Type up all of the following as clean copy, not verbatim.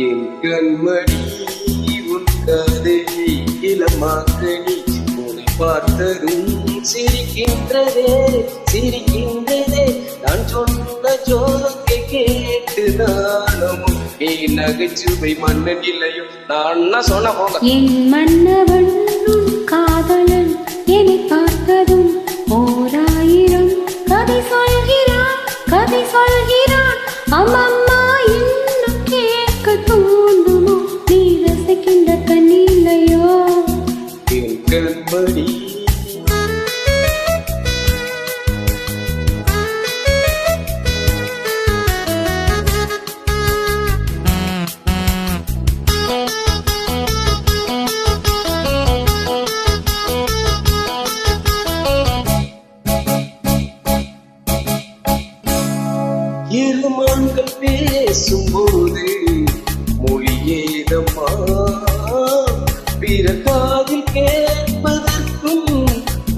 என் கண்மணி உன் காதலி இளமாக்கணி உன்னை பார்த்ததும் சிரிக்கின்றதே சிரிக்கின்றதே நான் சொன்ன ஜோக்கை கேட்டு நானும் நீ நகைச்சுவை மன்னன் இல்லையோ நான் சொன்ன போங்க என் மன்னவன் உன் காதலன் என்னை பார்த்ததும் ஓராயிரம் கதை சொல்கிறான் அம்மம்மா இன்னும் கேட்க தூண்டுமோ நீ ரசிக்கின்ற கண்ணில்லையோ என் கண்மணி இருமான்கள் பேசும்போது மொழியேதம்மா பிற காதில் கேட்பதற்கும்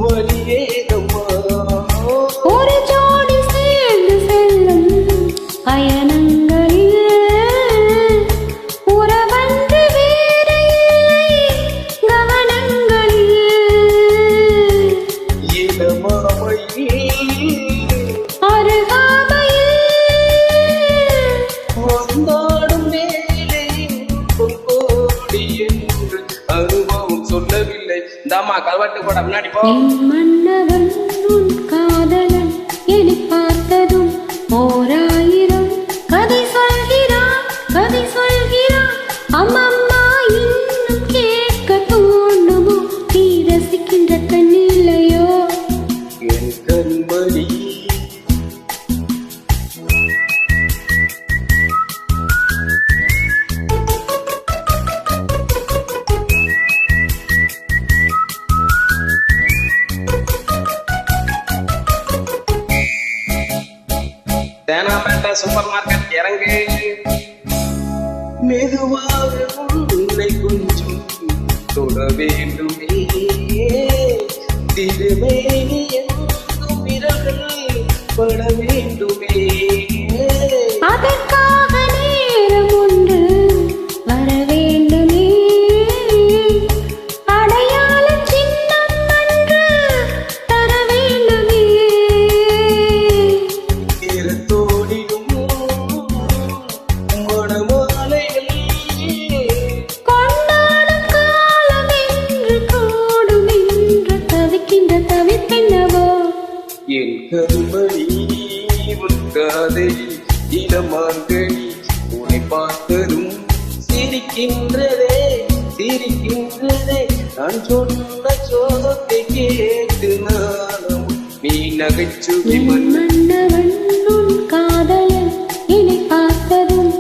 வழியேதம்மா ஒரு ஜோடி சேர்ந்து செல்லும் பயணங்களில் உறவன்று வேறு இல்லை கவனங்களில் இளமாமையில் வந்தாடும் மேலே கோடி என்று அனுபவம் சொல்லவில்லை இந்தாமா கல்வெட்டு கூட முன்னாடி போ மன்னவன் உன் காதலன் என்னை பார்த்ததும் ஓராயிரம் கதை சொல்கிறான் அம்மம்மா இன்னும் கேட்க தோணுமோ நீ ரசிக்கின்ற கண்ணில்லையோ என் கண்மணி தேனாம்பேட்டை சூப்பர் மார்க்கெட் இறங்கு மெதுவாக உன்னை கொஞ்சம் தொட வேண்டுமே திருமேனி எங்கும் விரல்கள் பட வேண்டுமே அதற்காக நேரம் ஒன்று வர வேண்டுமே அடையாள சின்னம் ஒன்று தர வேண்டுமே தோடிடும் மணமாலைகள் கொண்டாடும் காலம் என்று கூடும் என்று தவிக்கின்றவோ என் கண்மணி உன் காதலி இளமாங்கனி உன்னை பார்த்ததும் சிரிக்கின்றதே நான் சொன்ன சோகத்தை கேட்டு நானும் நீ நகைச்சுவை மன்னவன் உன் காதலன் என்னை பார்த்ததும்